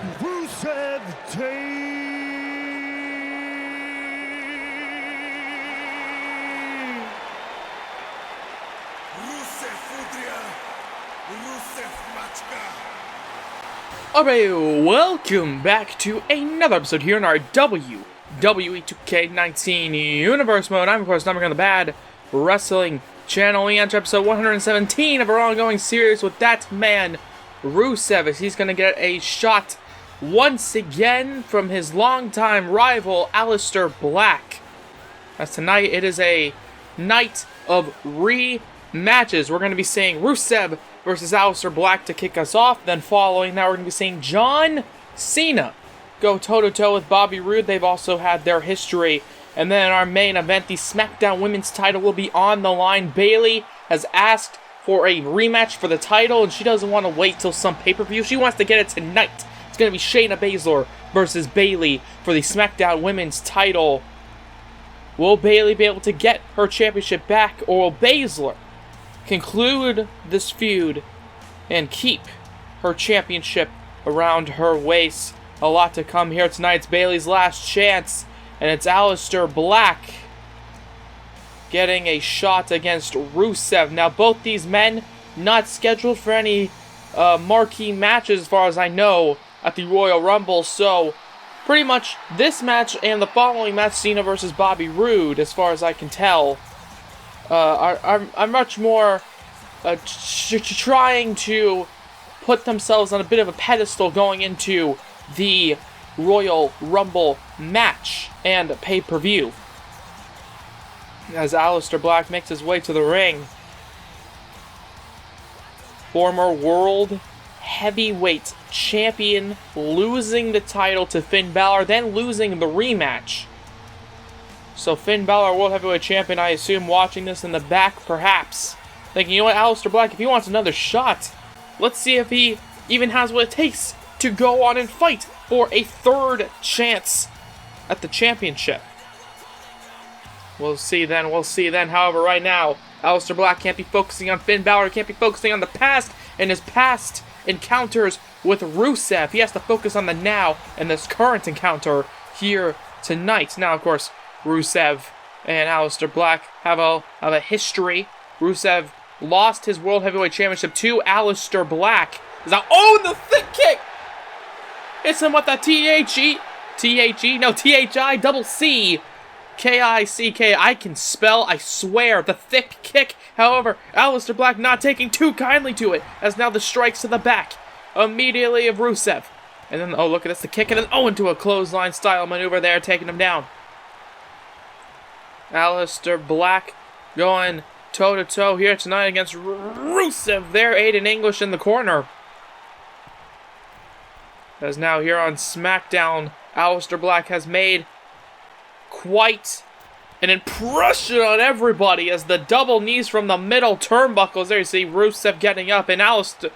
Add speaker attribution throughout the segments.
Speaker 1: Rusev Day.
Speaker 2: Rusev Fudria. Rusev Machka.
Speaker 3: Alright, welcome back to another episode here in our WWE 2K19 Universe Mode. I'm, of course, Number on the Bad Wrestling Channel. We enter episode 117 of our ongoing series with that man, Rusev, as he's going to get a shot once again from his longtime rival, Aleister Black. As tonight, it is a night of rematches. We're going to be seeing Rusev versus Aleister Black to kick us off. Then following that, we're going to be seeing John Cena go toe-to-toe with Bobby Roode. They've also had their history. And then in our main event, the SmackDown Women's title will be on the line. Bayley has asked for a rematch for the title, and she doesn't want to wait till some pay-per-view. She wants to get it tonight. It's going to be Shayna Baszler versus Bayley for the SmackDown Women's title. Will Bayley be able to get her championship back, or will Baszler conclude this feud and keep her championship around her waist? A lot to come here tonight. It's Bayley's last chance, and it's Aleister Black getting a shot against Rusev. Now, both these men not scheduled for any marquee matches, as far as I know, at the Royal Rumble. So, pretty much this match and the following match, Cena versus Bobby Roode, as far as I can tell, are much more trying to put themselves on a bit of a pedestal going into the Royal Rumble match and pay-per-view. As Aleister Black makes his way to the ring, former World Heavyweight Champion losing the title to Finn Balor, then losing the rematch. So Finn Balor, World Heavyweight Champion, I assume, watching this in the back, perhaps, thinking, you know what, Aleister Black, if he wants another shot, let's see if he even has what it takes to go on and fight for a third chance at the championship. We'll see then. However, right now, Aleister Black can't be focusing on Finn Balor. He can't be focusing on the past and his past encounters with Rusev. He has to focus on the now and this current encounter here tonight. Now, of course, Rusev and Aleister Black have a history. Rusev lost his World Heavyweight Championship to Aleister Black. The thick kick! Hits him with a THI double C. K-I-C-K. I can spell, I swear. The thick kick. However, Aleister Black not taking too kindly to it, as now the strikes to the back immediately of Rusev. And then, oh, look at this, the kick, and then, into a clothesline style maneuver there, taking him down. Aleister Black going toe-to-toe here tonight against Rusev there. Aiden English in the corner. As now here on SmackDown, Aleister Black has made quite an impression on everybody as the double knees from the middle turnbuckles. There you see Rusev getting up, and Aleister, of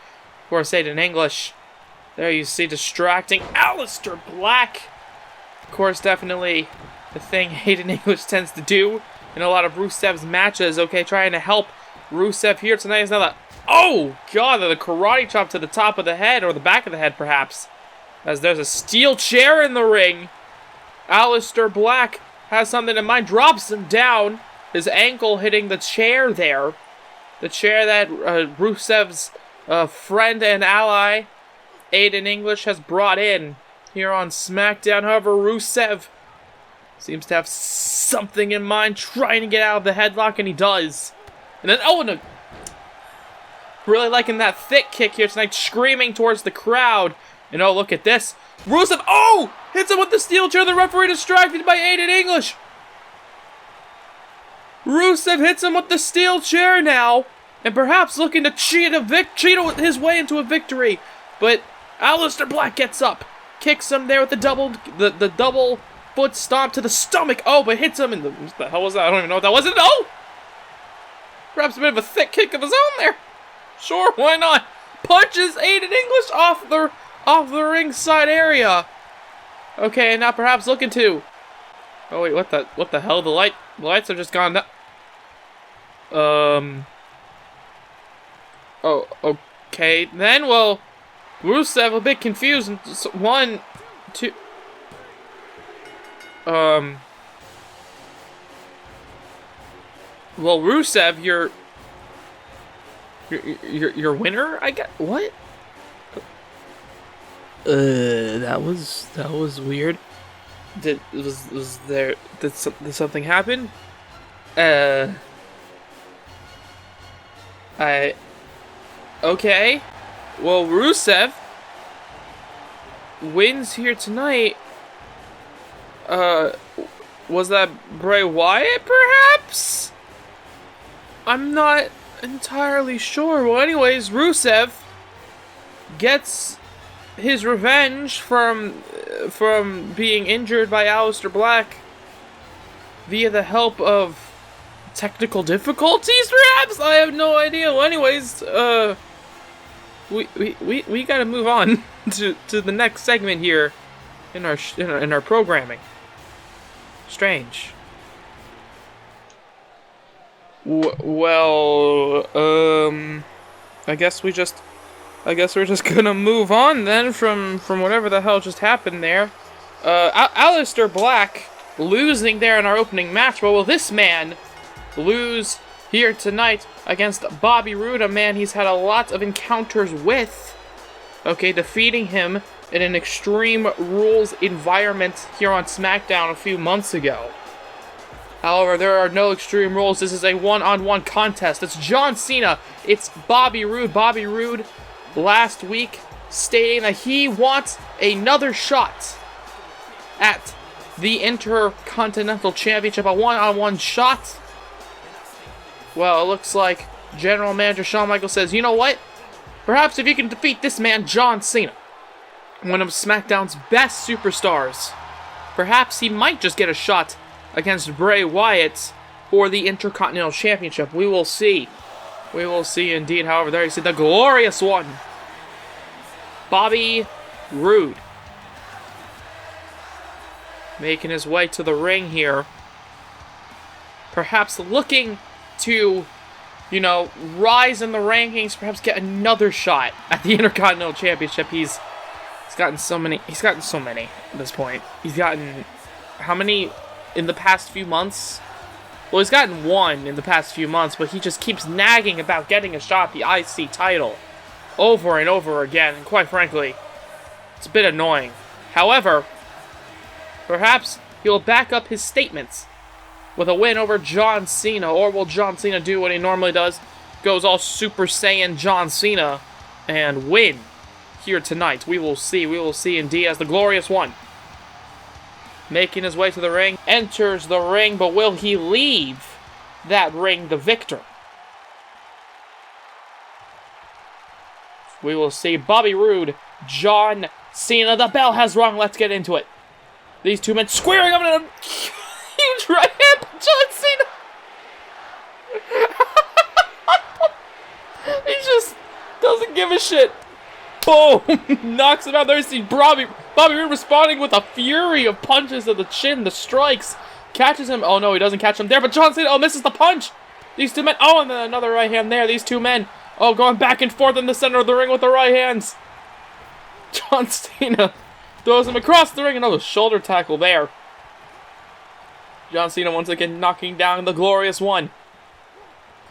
Speaker 3: course, Aiden English. There you see distracting Aleister Black. Of course, definitely the thing Aiden English tends to do in a lot of Rusev's matches. Okay, trying to help Rusev here tonight is now the, oh god, the karate chop to the top of the head, or the back of the head perhaps, as there's a steel chair in the ring. Aleister Black has something in mind, drops him down, his ankle hitting the chair there. The chair that Rusev's friend and ally, Aiden English, has brought in here on SmackDown. However, Rusev seems to have something in mind, trying to get out of the headlock, and he does. And then, no. Really liking that thick kick here tonight, screaming towards the crowd. And look at this. Rusev, hits him with the steel chair. The referee distracted by Aiden English. Rusev hits him with the steel chair now, and perhaps looking to cheat his way into a victory. But Aleister Black gets up, kicks him there with the double foot stomp to the stomach. But hits him in the, what the hell was that? I don't even know what that was. Perhaps a bit of a thick kick of his own there. Sure, why not? Punches Aiden English off the ringside area. Okay, and now perhaps looking to, oh wait, what the hell? The lights have just gone down. Oh, okay. Then, well, Rusev a bit confused. 1, 2. Well, Rusev, your winner, I guess. What? That was weird. Did something happen? Okay. Well, Rusev wins here tonight. Was that Bray Wyatt, perhaps? I'm not entirely sure. Well, anyways, Rusev gets his revenge from being injured by Aleister Black via the help of technical difficulties, perhaps? I have no idea. Well, anyways, we gotta move on to the next segment here in our programming. Strange. Well, I guess we're just gonna move on then from whatever the hell just happened there. Aleister Black losing there in our opening match. Well, will this man lose here tonight against Bobby Roode, a man he's had a lot of encounters with? Okay, defeating him in an Extreme Rules environment here on SmackDown a few months ago. However, there are no Extreme Rules. This is a one-on-one contest. It's John Cena. It's Bobby Roode. Bobby Roode last week stating that he wants another shot at the Intercontinental Championship, a one-on-one shot. Well, it looks like General Manager Shawn Michaels says, you know what? Perhaps if you can defeat this man, John Cena, one of SmackDown's best superstars, perhaps he might just get a shot against Bray Wyatt for the Intercontinental Championship. We will see. We will see indeed. However, there you see the glorious one, Bobby Roode, making his way to the ring here. Perhaps looking to, rise in the rankings, perhaps get another shot at the Intercontinental Championship. He's gotten so many at this point. He's gotten, how many in the past few months? Well, he's gotten one in the past few months, but he just keeps nagging about getting a shot at the IC title over and over again, and quite frankly, it's a bit annoying. However, perhaps he'll back up his statements with a win over John Cena, or will John Cena do what he normally does, goes all Super Saiyan John Cena, and win here tonight? We will see indeed, as the glorious one, making his way to the ring, enters the ring, but will he leave that ring the victor? We will see. Bobby Roode, John Cena. The bell has rung. Let's get into it. These two men squaring up in a huge right hand. John Cena. He just doesn't give a shit. Boom! Knocks him out. There you see Bobby Roode responding with a fury of punches to the chin, the strikes. Catches him. Oh no, he doesn't catch him there, but John Cena, misses the punch. These two men, and then another right hand there. These two men, going back and forth in the center of the ring with the right hands. John Cena throws him across the ring. Another shoulder tackle there. John Cena once again knocking down the glorious one.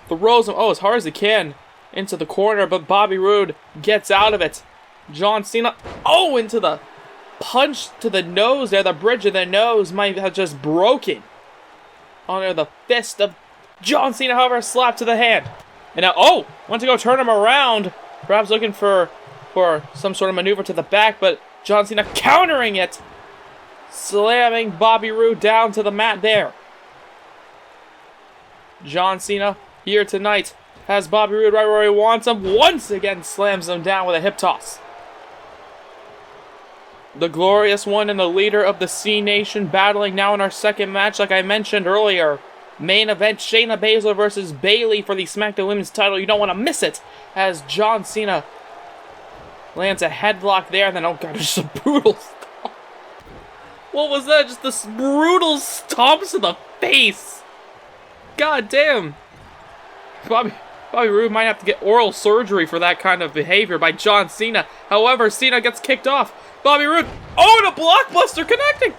Speaker 3: Throws him, as hard as he can, into the corner, but Bobby Roode gets out of it. John Cena, into the punch to the nose there. The bridge of the nose might have just broken under the fist of John Cena. However, slap to the hand. And now, went to go turn him around, perhaps looking for some sort of maneuver to the back, but John Cena countering it, slamming Bobby Roode down to the mat there. John Cena here tonight has Bobby Roode right where he wants him. Once again slams him down with a hip toss. The glorious one and the leader of the C Nation battling now in our second match, like I mentioned earlier. Main event, Shayna Baszler versus Bayley for the SmackDown Women's title. You don't want to miss it, as John Cena lands a headlock there, and then, just a brutal stomp. What was that? Just this brutal stomps to the face. God damn. Bobby Roode might have to get oral surgery for that kind of behavior by John Cena. However, Cena gets kicked off. Bobby Roode, oh, and a blockbuster connecting!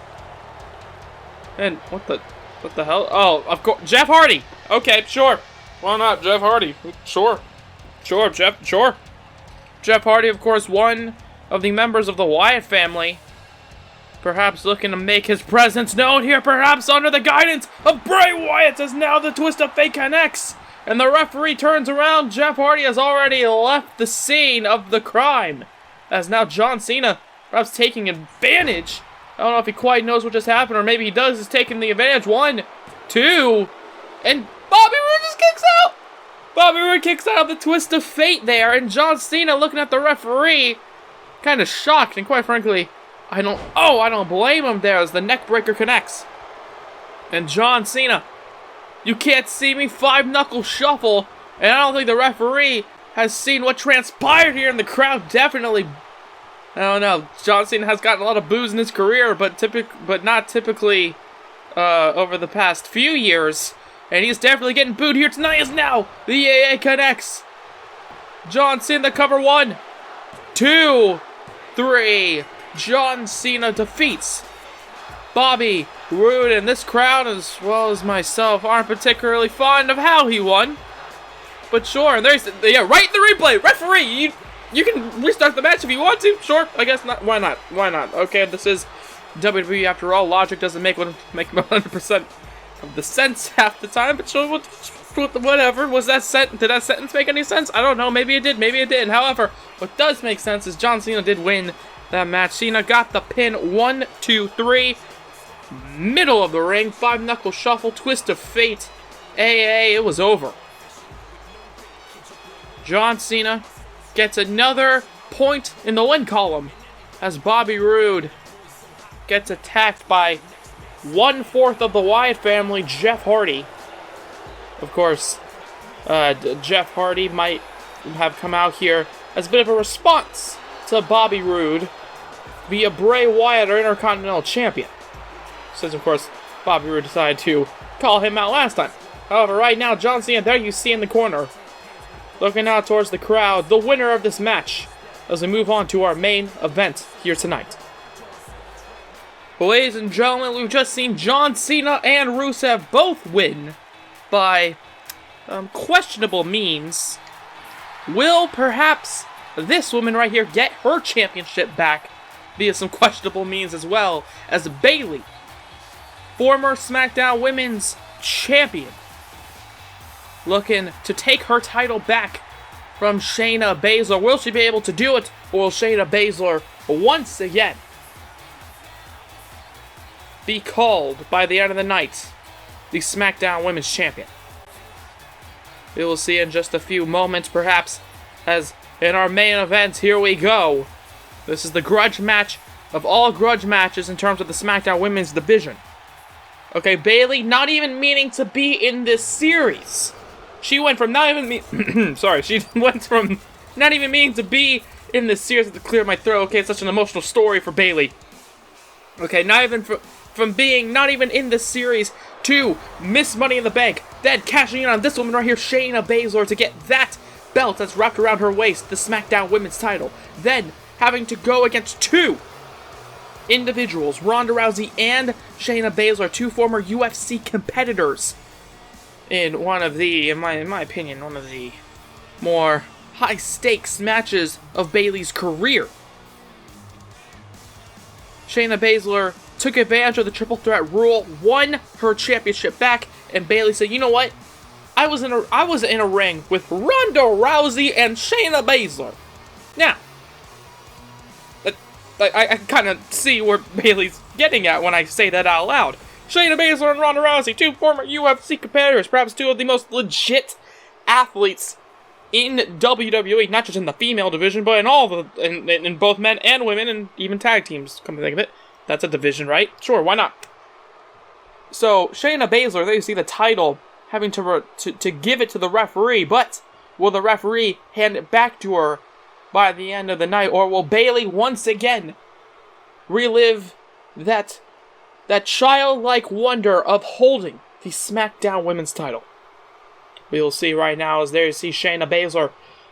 Speaker 3: And what the hell? Oh, of course, Jeff Hardy. Okay, sure. Why not, Jeff Hardy? Sure. Sure. Jeff Hardy, of course, one of the members of the Wyatt family. Perhaps looking to make his presence known here, perhaps under the guidance of Bray Wyatt, as now the twist of fate connects. And the referee turns around. Jeff Hardy has already left the scene of the crime, as now John Cena perhaps taking advantage. I don't know if he quite knows what just happened, or maybe he does. He's taking the advantage. 1, 2, and Bobby Roode just kicks out. Bobby Roode kicks out of the twist of fate there, and John Cena looking at the referee, kind of shocked, and quite frankly, I don't blame him there as the neck breaker connects. And John Cena, you can't see me, 5-knuckle shuffle, and I don't think the referee has seen what transpired here in the crowd. Definitely, I don't know. John Cena has gotten a lot of boos in his career, but not typically over the past few years. And he's definitely getting booed here tonight as now the AA connects. John Cena cover 1, 2, 3. John Cena defeats Bobby Roode, and this crowd, as well as myself, aren't particularly fond of how he won. But sure, and there's, yeah, right in the replay, referee, you can restart the match if you want to. Sure, I guess not. Why not? Why not? Okay, this is WWE after all. Logic doesn't make 100% of the sense half the time, but sure, whatever. Was that did that sentence make any sense? I don't know. Maybe it did. Maybe it didn't. However, what does make sense is John Cena did win that match. Cena got the pin. 1, 2, 3. Middle of the ring. 5-knuckle shuffle. Twist of fate. AA. It was over. John Cena gets another point in the win column as Bobby Roode gets attacked by 1/4 of the Wyatt family, Jeff Hardy. Of course, Jeff Hardy might have come out here as a bit of a response to Bobby Roode via Bray Wyatt, our Intercontinental Champion. Since, of course, Bobby Roode decided to call him out last time. However, right now, John Cena, there you see in the corner, looking out towards the crowd, the winner of this match, as we move on to our main event here tonight. But ladies and gentlemen, we've just seen John Cena and Rusev both win by questionable means. Will perhaps this woman right here get her championship back via some questionable means as well, as Bayley, former SmackDown Women's Champion, looking to take her title back from Shayna Baszler. Will she be able to do it, or will Shayna Baszler once again be called by the end of the night the SmackDown Women's Champion? We will see in just a few moments, perhaps, as in our main event, here we go. This is the grudge match of all grudge matches in terms of the SmackDown Women's division. Okay, Bayley not even meaning to be in this series. She went from not even she went from not even meaning to be in this series. I have to clear my throat. Okay, it's such an emotional story for Bayley. Okay, not even from being not even in this series to miss Money in the Bank, then cashing in on this woman right here, Shayna Baszler, to get that belt that's wrapped around her waist, the SmackDown Women's title. Then having to go against two individuals, Ronda Rousey and Shayna Baszler, two former UFC competitors, in one of the, in my opinion, one of the more high-stakes matches of Bayley's career. Shayna Baszler took advantage of the triple threat rule, won her championship back, and Bayley said, you know what? I was in a ring with Ronda Rousey and Shayna Baszler. Now, I kind of see where Bayley's getting at when I say that out loud. Shayna Baszler and Ronda Rousey, two former UFC competitors, perhaps two of the most legit athletes in WWE, not just in the female division, but in all the in both men and women, and even tag teams. Come to think of it, that's a division, right? Sure, why not? So Shayna Baszler, there you see the title, having to give it to the referee, but will the referee hand it back to her by the end of the night, or will Bayley once again relive that childlike wonder of holding the SmackDown Women's title? We will see right now as there you see Shayna Baszler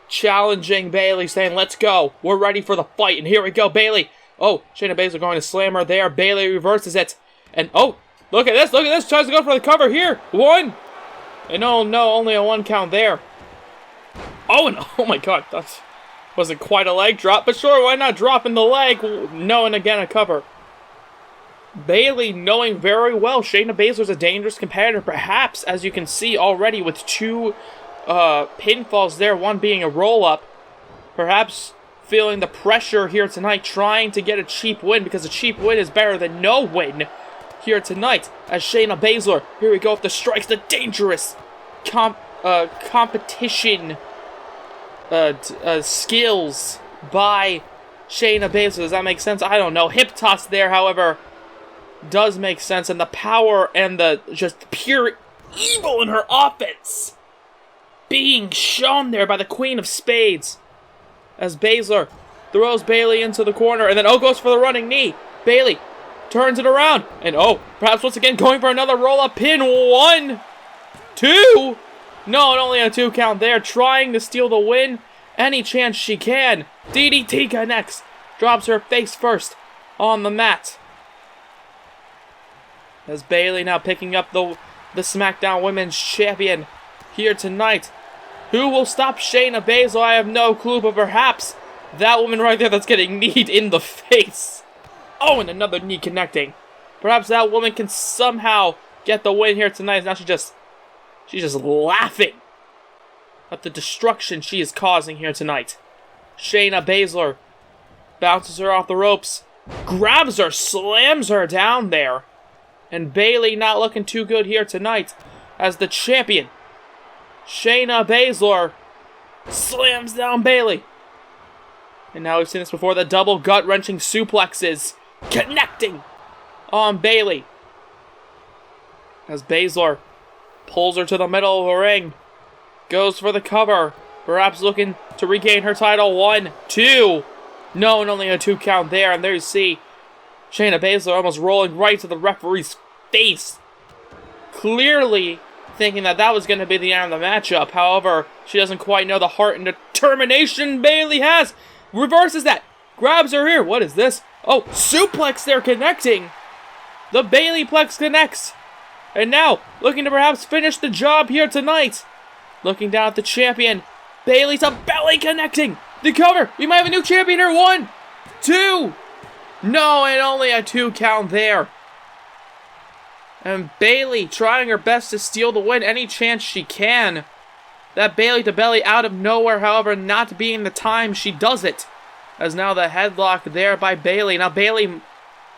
Speaker 3: challenging Bayley, saying, let's go. We're ready for the fight. And here we go, Bayley. Oh, Shayna Baszler going to slam her there. Bayley reverses it. And, oh, look at this. Look at this. Tries to go for the cover here. 1. And oh, no, only a 1 count there. Oh, and oh my god. That wasn't quite a leg drop. But sure, why not drop in the leg? No, and again, a cover. Bayley knowing very well Shayna Baszler's a dangerous competitor, perhaps, as you can see already with 2 pinfalls there, 1 being a roll-up. Perhaps feeling the pressure here tonight, trying to get a cheap win, because a cheap win is better than no win here tonight. As Shayna Baszler, here we go with the strikes, the dangerous competition skills by Shayna Baszler. Does that make sense? I don't know. Hip toss there, however, does make sense, and the power and the just pure evil in her offense being shown there by the Queen of Spades as Baszler throws Bayley into the corner, and then goes for the running knee. Bayley turns it around, and perhaps once again going for another roll-up pin. 1, 2, no, and only a 2 count there, trying to steal the win any chance she can. DDT connects, drops her face first on the mat. As Bayley now picking up the SmackDown Women's Champion here tonight. Who will stop Shayna Baszler? I have no clue, but perhaps that woman right there that's getting kneed in the face. Oh, and another knee connecting. Perhaps that woman can somehow get the win here tonight. Now she's just laughing at the destruction she is causing here tonight. Shayna Baszler bounces her off the ropes, grabs her, slams her down there. And Bayley not looking too good here tonight as the champion. Shayna Baszler slams down Bayley. And now we've seen this before, the double gut-wrenching suplexes connecting on Bayley. As Baszler pulls her to the middle of the ring. Goes for the cover. Perhaps looking to regain her title. 1, 2. No, and only a 2 count there. And there you see Shayna Baszler almost rolling right to the referee's face. Clearly thinking that was going to be the end of the matchup. However, she doesn't quite know the heart and determination Bayley has. Reverses that. Grabs her here. What is this? Oh, suplex there connecting. The Bayleyplex connects. And now, looking to perhaps finish the job here tonight. Looking down at the champion. Bayley's a belly connecting. The cover. We might have a new champion here. 1, 2. No, and only a 2 count there. And Bayley trying her best to steal the win any chance she can. That Bayley to belly out of nowhere, however, not being the time she does it. As now the headlock there by Bayley. Now Bayley,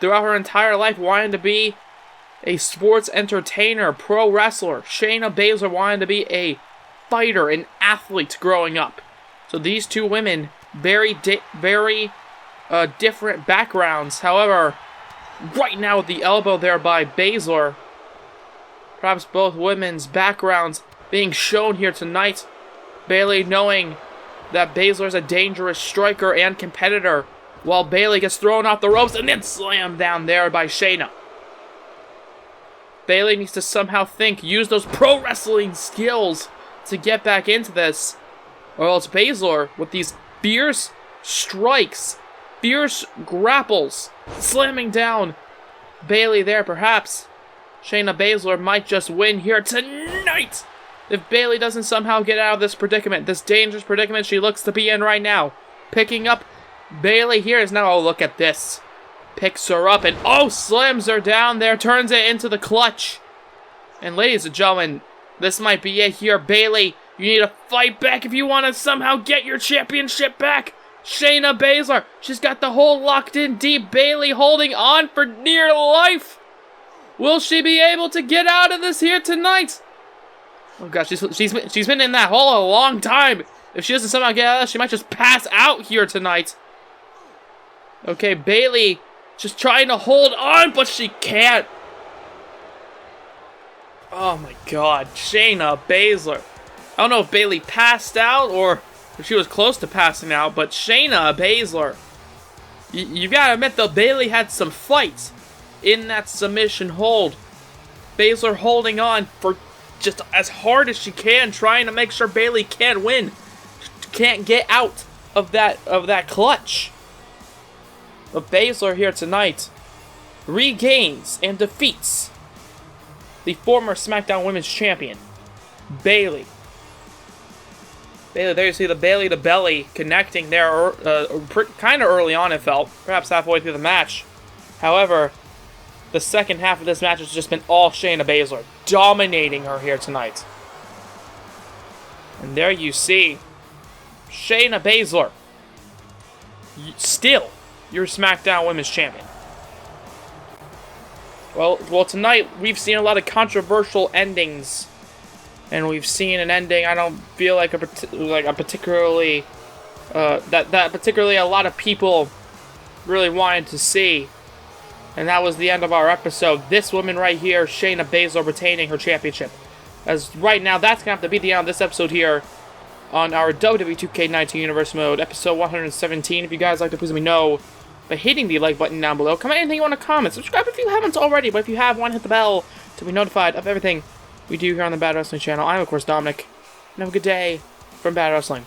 Speaker 3: throughout her entire life, wanted to be a sports entertainer, pro wrestler. Shayna Baszler wanted to be a fighter, an athlete growing up. So these 2 women, very different backgrounds. However, right now with the elbow there by Baszler, perhaps both women's backgrounds being shown here tonight. Bayley knowing that Baszler is a dangerous striker and competitor, while Bayley gets thrown off the ropes and then slammed down there by Shayna. Bayley needs to somehow use those pro wrestling skills to get back into this, or else Baszler, with these fierce strikes, fierce grapples, slamming down Bayley there, perhaps Shayna Baszler might just win here tonight if Bayley doesn't somehow get out of this predicament, this dangerous predicament she looks to be in right now. Picking up Bayley here is now, look at this. Picks her up and, slams her down there, turns it into the clutch. And ladies and gentlemen, this might be it here. Bayley, you need to fight back if you want to somehow get your championship back. Shayna Baszler, she's got the hold locked in deep. Bayley holding on for dear life. Will she be able to get out of this here tonight? Oh gosh, she's been in that hole a long time. If she doesn't somehow get out of this, she might just pass out here tonight. Okay, Bayley just trying to hold on, but she can't. Oh my god, Shayna Baszler. I don't know if Bayley passed out or if she was close to passing out, but Shayna Baszler. You gotta admit though, Bayley had some fight in that submission hold. Baszler holding on for just as hard as she can, trying to make sure Bayley can't win. Can't get out of that clutch. But Baszler here tonight regains and defeats the former SmackDown Women's Champion, Bayley. There you see the Bayley to belly connecting there kind of early on, it felt. Perhaps halfway through the match. However, the second half of this match has just been all Shayna Baszler, dominating her here tonight. And there you see Shayna Baszler, still your SmackDown Women's Champion. Well, tonight we've seen a lot of controversial endings, and we've seen an ending I don't feel like a particularly that particularly a lot of people really wanted to see, and that was the end of our episode. This woman right here, Shayna Baszler, retaining her championship. As right now, that's gonna have to be the end of this episode here on our WWE 2K19 Universe Mode, episode 117. If you guys like to, please let me know by hitting the like button down below. Comment anything you want to comment. Subscribe if you haven't already, but if you have, why not hit the bell to be notified of everything we do here on the Bad Wrestling channel. I'm, of course, Dominic, and have a good day from Bad Wrestling.